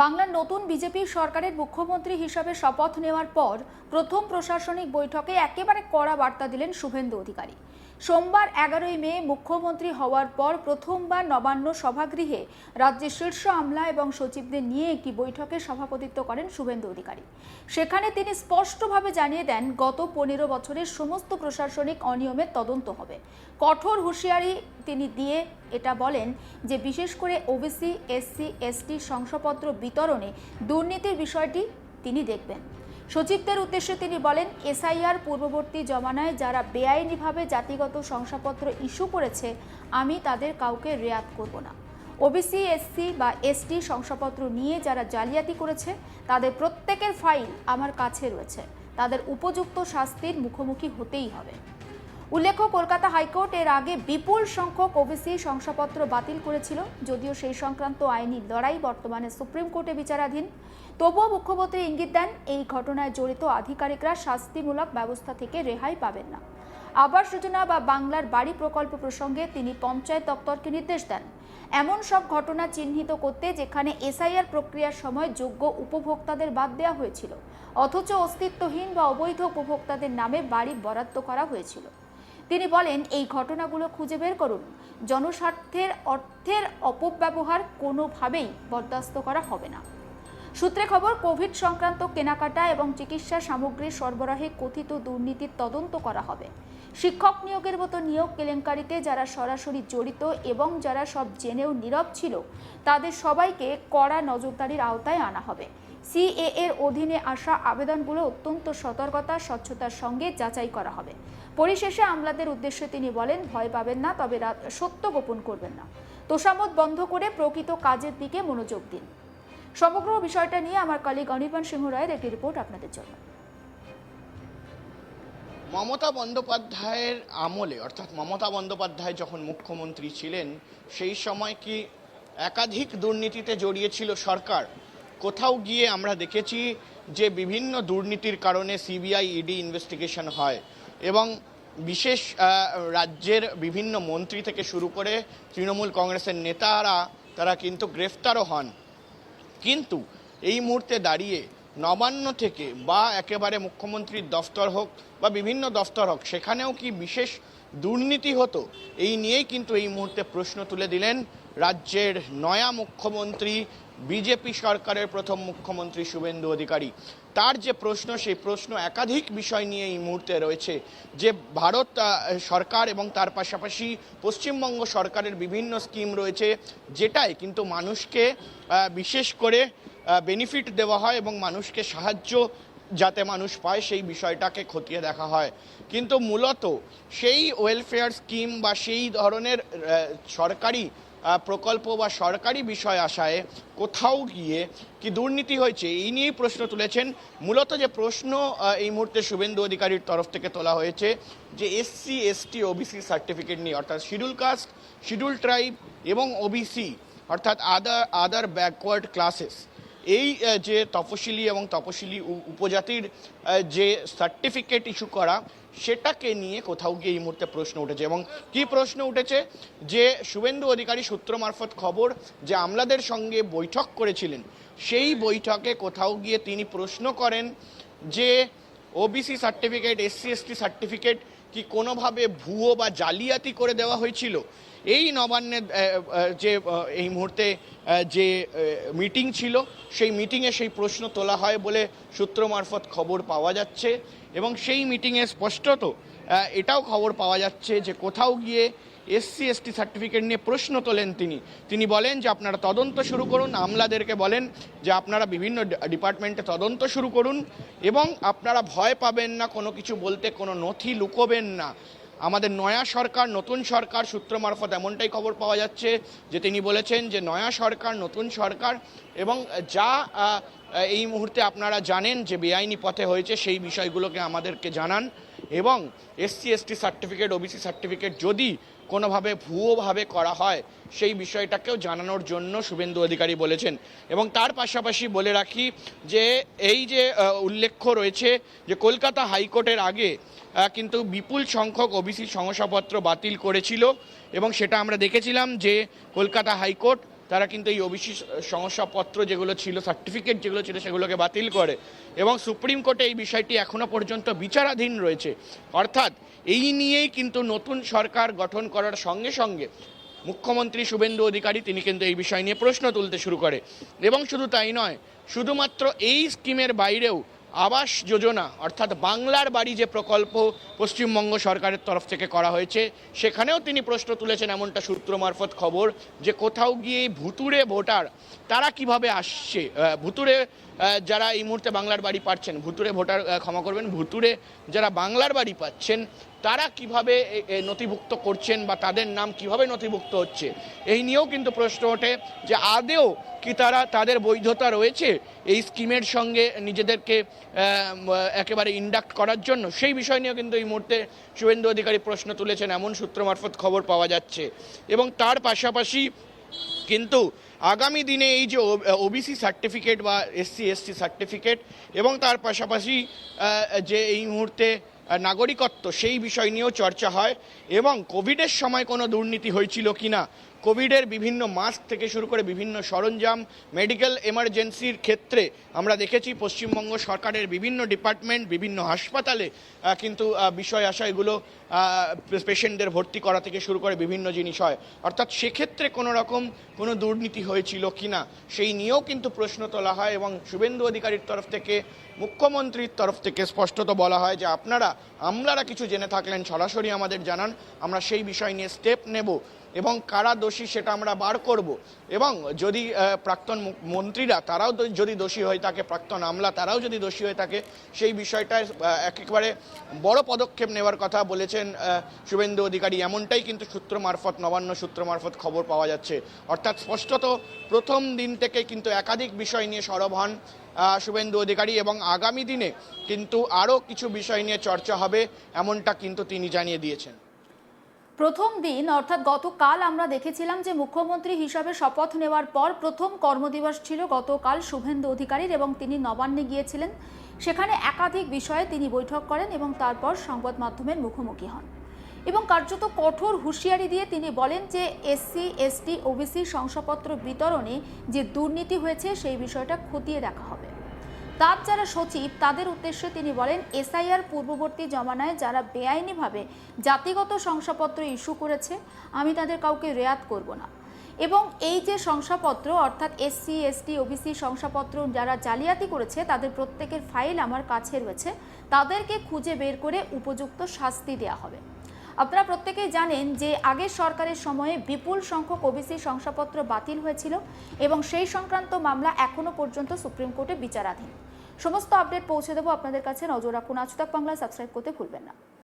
বাংলার নতুন বিজেপি সরকারের মুখ্যমন্ত্রী হিসাবে শপথ নেওয়ার পর প্রথম প্রশাসনিক বৈঠকে একেবারে কড়া বার্তা দিলেন শুভেন্দু অধিকারী। সোমবার 11ই মে মুখ্যমন্ত্রী হওয়ার পর প্রথমবার নবান্ন সভাগৃহে রাজ্যের শীর্ষ আমলা এবং সচিবদের নিয়ে একটি বৈঠকে সভাপতিত্ব করেন শুভেন্দু অধিকারী। সেখানে তিনি স্পষ্টভাবে জানিয়ে দেন, গত 15 বছরের সমস্ত প্রশাসনিক অনিয়মের তদন্ত হবে। কঠোর হুঁশিয়ারি তিনি দিয়ে এটা বলেন যে বিশেষ করে ওবিসি, এসসি, এসটি শংসাপত্র বিতরণে দুর্নীতির বিষয়টি তিনি দেখবেন। সচিবদের উদ্দেশ্যে তিনি বলেন, এসআইআর পূর্ববর্তী জমানায় যারা বেআইনিভাবে জাতিগত শংসাপত্র ইস্যু করেছে, আমি তাদের কাউকে রেয়াত করব না। ওবিসি, এসসি বা এসটি শংসাপত্র নিয়ে যারা জালিয়াতি করেছে, তাদের প্রত্যেকের ফাইল আমার কাছে রয়েছে। তাদের উপযুক্ত শাস্তির মুখোমুখি হতেই হবে। উল্লেখ্য, কলকাতা হাইকোর্ট এর আগে বিপুল সংখ্যক ওবিসি শংসাপত্র বাতিল করেছিল। যদিও সেই সংক্রান্ত আইনি লড়াই বর্তমানে সুপ্রিম কোর্টে বিচারাধীন। তবুও মুখ্যমন্ত্রী ইঙ্গিত দেন, এই ঘটনায় জড়িত আধিকারিকরা শাস্তিমূলক ব্যবস্থা থেকে রেহাই পাবেন না। আবাস যোজনা বা বাংলার বাড়ি প্রকল্প প্রসঙ্গে তিনি পঞ্চায়েত দপ্তরকে নির্দেশ দেন, এমন সব ঘটনা চিহ্নিত করতে যেখানে এসআইআর প্রক্রিয়ার সময় যোগ্য উপভোক্তাদের বাদ দেওয়া হয়েছিল, অথচ অস্তিত্বহীন বা অবৈধ উপভোক্তাদের নামে বাড়ি বরাদ্দ করা হয়েছিল। তিনি বলেন, এই ঘটনাগুলো খুঁজে বের করুন। জনস্বার্থের অর্থের অপব্যবহার কোনোভাবেই বরদাস্ত করা হবে না। সূত্রে খবর, কোভিড সংক্রান্ত কেনাকাটা এবং চিকিৎসা সামগ্রীর সরবরাহে কথিত দুর্নীতির তদন্ত করা হবে। শিক্ষক নিয়োগের মতো নিয়োগ কেলেঙ্কারিতে যারা সরাসরি জড়িত এবং যারা সব জেনেও নীরব ছিল, তাদের সবাইকে কড়া নজরদারির আওতায় আনা হবে। সিএ এর অধীনে আসা আবেদনগুলো অত্যন্ত সতর্কতা, স্বচ্ছতার সঙ্গে যাচাই করা হবে। পরিশেষে আমলাদের উদ্দেশ্যে তিনি বলেন, ভয় পাবেন না, তবে সত্য গোপন করবেন না। তোষামোদ বন্ধ করে প্রকৃত কাজের দিকে মনোযোগ দিন। সমগ্র বিষয়টা নিয়ে আমার কলিগ অনির্বাণ সিংহ রায়ের একটি রিপোর্ট আপনাদের জন্য। মমতা বন্দ্যোপাধ্যায়ের আমলে, অর্থাৎ মমতা বন্দ্যোপাধ্যায় যখন মুখ্যমন্ত্রী ছিলেন, সেই সময় কি একাধিক দুর্নীতিতে জড়িয়েছিল সরকার? কোথাও গিয়ে আমরা দেখেছি যে বিভিন্ন দুর্নীতির কারণে সিবিআই, ইডি ইনভেস্টিগেশন হয় এবং বিশেষ রাজ্যের বিভিন্ন মন্ত্রী থেকে শুরু করে তৃণমূল কংগ্রেসের নেতারা তারা কিন্তু গ্রেফতারও হন। কিন্তু এই মুহূর্তে দাঁড়িয়ে নবান্ন থেকে বা একেবারে মুখ্যমন্ত্রীর দফতর হোক বা বিভিন্ন দফতর হোক, সেখানেও কি বিশেষ দুর্নীতি হতো? এই নিয়েই কিন্তু এই মুহূর্তে প্রশ্ন তুলে দিলেন রাজ্যের নয়া মুখ্যমন্ত্রী, বিজেপি সরকারের প্রথম মুখ্যমন্ত্রী শুভেন্দু অধিকারী। তার যে প্রশ্ন, সেই প্রশ্ন একাধিক বিষয় নিয়ে এই মুহূর্তে রয়েছে। যে ভারত সরকার এবং তার পাশাপাশি পশ্চিমবঙ্গ সরকারের বিভিন্ন স্কিম রয়েছে, যেটাই কিন্তু মানুষকে বিশেষ করে বেনিফিট দেওয়া হয় এবং মানুষকে সাহায্য যাতে মানুষ পায়, সেই বিষয়টাকে খতিয়ে দেখা হয়। কিন্তু মূলত সেই ওয়েলফেয়ার স্কিম বা সেই ধরনের সরকারি প্রকল্প বা সরকারি বিষয় আশায় কোথাও গিয়ে কি দুর্নীতি হয়েছে, এই নিয়েই প্রশ্ন তুলেছেন। মূলত যে প্রশ্ন এই মুহূর্তে শুভেন্দু অধিকারীর তরফ থেকে তোলা হয়েছে, যে এসসি, এসটি, ওবিসি সার্টিফিকেট নিয়ে, অর্থাৎ শিডিউল কাস্ট, শিডিউল ট্রাইব এবং ওবিসি অর্থাৎ আদার ব্যাকওয়ার্ড ক্লাসেস, এই যে তপশিলি এবং তপশিলি উপজাতির যে সার্টিফিকেট ইস্যু করা, সেটাকে নিয়ে কোথাও গিয়ে এই মুহূর্তে প্রশ্ন উঠেছে। এবং কি প্রশ্ন উঠেছে, যে শুভেন্দু অধিকারী সূত্র মারফত খবর যে আমলাদের সঙ্গে বৈঠক করেছিলেন, সেই বৈঠকে কোথাও গিয়ে তিনি প্রশ্ন করেন যে OBC certificate, SC ST certificate কি কোনোভাবে ভুয়ো বা জালিয়াতি করে দেওয়া হয়েছিল। এই নবান্নের যে এই মুহূর্তে যে মিটিং ছিল, সেই মিটিংয়ে সেই প্রশ্ন তোলা হয় বলে সূত্র মারফত খবর পাওয়া যাচ্ছে। এবং সেই মিটিংয়ে স্পষ্টত এটাও খবর পাওয়া যাচ্ছে যে কোথাও গিয়ে এসসি এসটি সার্টিফিকেট নিয়ে প্রশ্ন তোলেন তিনি বলেন যে আপনারা তদন্ত শুরু করুন। আমলাদেরকে বলেন যে আপনারা বিভিন্ন ডিপার্টমেন্টে তদন্ত শুরু করুন এবং আপনারা ভয় পাবেন না কোনো কিছু বলতে, কোনো নথি লুকোবেন না। আমাদের নয়া সরকার, নতুন সরকার, সূত্র মারফত এমনটাই খবর পাওয়া যাচ্ছে যে তিনি বলেছেন যে নয়া সরকার, নতুন সরকার, এবং যা এই মুহূর্তে আপনারা জানেন যে বেআইনি পথে হয়েছে, সেই বিষয়গুলোকে আমাদেরকে জানান। এবং SC ST certificate, OBC certificate যদি কোনোভাবে ভুয়োভাবে করা হয়, সেই বিষয়টাকেও জানানোর জন্য শুভেন্দু অধিকারী বলেছেন। এবং তার পাশাপাশি বলে রাখি যে এই যে উল্লেখ্য রয়েছে যে কলকাতা হাইকোর্টের আগে কিন্তু বিপুল সংখ্যক ওবিসি শংসাপত্র বাতিল করেছিল এবং সেটা আমরা দেখেছিলাম যে কলকাতা হাইকোর্ট তারা কিন্তু এই ওবিসি শংসাপত্র যেগুলো ছিল, সার্টিফিকেট যেগুলো ছিল, সেগুলোকে বাতিল করে এবং সুপ্রিম কোর্টে এই বিষয়টি এখনো পর্যন্ত বিচারাধীন রয়েছে। অর্থাৎ এই নিয়েই কিন্তু নতুন সরকার গঠন করার সঙ্গে সঙ্গে মুখ্যমন্ত্রী শুভেন্দু অধিকারী তিনি কিন্তু এই বিষয় নিয়ে প্রশ্ন তুলতে শুরু করে। এবং শুধু তাই নয়, শুধুমাত্র এই স্কিমের বাইরেও আবাস যোজনা অর্থাৎ বাংলার বাড়ি যে প্রকল্প পশ্চিমবঙ্গ সরকারের তরফ থেকে করা হয়েছে, সেখানেও তিনি প্রশ্ন তুলেছেন। এমনটা সূত্র মারফত খবর যে কোথাও গিয়ে ভুতুড়ে ভোটার তারা কিভাবে আসছে, ভুতুড়ে যারা এই মুহূর্তে বাংলার বাড়ি পাচ্ছেন, ভুতুড়ে ভোটার ক্ষমা করবেন, ভুতুড়ে যারা বাংলার বাড়ি পাচ্ছেন তারা কিভাবে নথিভুক্ত করছেন বা তাদের নাম কিভাবে নথিভুক্ত হচ্ছে, এই নিয়েও কিন্তু প্রশ্ন ওঠে যে আদেও কি তাদের বৈধতা রয়েছে এই স্কিমের সঙ্গে নিজেদেরকে একেবারে ইন্ডাক্ট করার জন্য। সেই বিষয় নিয়েও কিন্তু এই মুহূর্তে শুভেন্দু অধিকারী প্রশ্ন তুলেছেন, এমন সূত্র মারফত খবর পাওয়া যাচ্ছে। এবং তার পাশাপাশি কিন্তু আগামী দিনে এই যে ওবিসি সার্টিফিকেট বা SC/ST সার্টিফিকেট এবং তার পাশাপাশি যে এই মুহূর্তে নাগরিকত্ব, সেই বিষয় নিয়েও চর্চা হয়। এবং কোভিডের সময় কোনো দুর্নীতি হয়েছিল কিনা, কোভিডের বিভিন্ন মাস্ক থেকে শুরু করে বিভিন্ন সরঞ্জাম, মেডিকেল এমার্জেন্সির ক্ষেত্রে আমরা দেখেছি পশ্চিমবঙ্গ সরকারের বিভিন্ন ডিপার্টমেন্ট, বিভিন্ন হাসপাতালে কিন্তু বিষয় আসা এগুলো পেশেন্টদের ভর্তি করা থেকে শুরু করে বিভিন্ন জিনিস হয়। অর্থাৎ সেক্ষেত্রে কোনো রকম কোনো দুর্নীতি হয়েছিল কিনা সেই নিয়েও কিন্তু প্রশ্ন তোলা হয়। এবং শুভেন্দু অধিকারীর তরফ থেকে, মুখ্যমন্ত্রীর তরফ থেকে স্পষ্টত বলা হয় যে আপনারা কিছু জেনে থাকলেন সরাসরি আমাদের জানান, আমরা সেই বিষয় নিয়ে স্টেপ নেব এবং কারা দোষী সেটা আমরা বার করব। এবং যদি প্রাক্তন মন্ত্রীরা তারাও যদি দোষী হয়ে থাকে, প্রাক্তন আমলা তারাও যদি দোষী হয়ে থাকে, সেই বিষয়টায় একেবারে বড় পদক্ষেপ নেওয়ার কথা বলেছেন শুভেন্দু অধিকারী। এমনটাই কিন্তু সূত্র মারফত, নবান্ন সূত্র মারফত খবর পাওয়া যাচ্ছে। অর্থাৎ স্পষ্টত প্রথম দিন থেকে কিন্তু একাধিক বিষয় নিয়ে সরব হন শুভেন্দু অধিকারী এবং আগামী দিনে কিন্তু আরও কিছু বিষয় নিয়ে চর্চা হবে, এমনটা কিন্তু তিনি জানিয়ে দিয়েছেন। প্রথম দিন অর্থাৎ গতকাল আমরা দেখেছিলাম যে মুখ্যমন্ত্রী হিসাবে শপথ নেওয়ার পর প্রথম কর্মদিবস ছিল গতকাল শুভেন্দু অধিকারীর এবং তিনি নবান্নে গিয়েছিলেন। সেখানে একাধিক বিষয়ে তিনি বৈঠক করেন এবং তারপর সংবাদ মাধ্যমের মুখোমুখি হন এবং কার্যত কঠোর হুঁশিয়ারি দিয়ে তিনি বলেন যে SC/ST OBC শংসাপত্র বিতরণে যে দুর্নীতি হয়েছে সেই বিষয়টা খতিয়ে দেখা হবে। তার যারা সচিব তাদের উদ্দেশ্যে তিনি বলেন, SIR পূর্ববর্তী জমানায় যারা বেআইনিভাবে জাতিগত শংসাপত্র ইস্যু করেছে আমি তাদের কাউকে রেয়াত করব না। এবং এই যে শংসাপত্র অর্থাৎ SC/ST OBC শংসাপত্র যারা জালিয়াতি করেছে তাদের প্রত্যেকের ফাইল আমার কাছে রয়েছে, তাদেরকে খুঁজে বের করে উপযুক্ত শাস্তি দেওয়া হবে। আপনারা প্রত্যেকেই জানেন যে আগের সরকারের সময়ে বিপুল সংখ্যক OBC শংসাপত্র বাতিল হয়েছিল এবং সেই সংক্রান্ত মামলা এখনো পর্যন্ত সুপ্রিম কোর্টে বিচারাধীন। সমস্ত আপডেট পৌঁছে দেবো আপনাদের কাছে, নজর রাখুন আজ তাক বাংলা, সাবস্ক্রাইব করতে ভুলবেন না।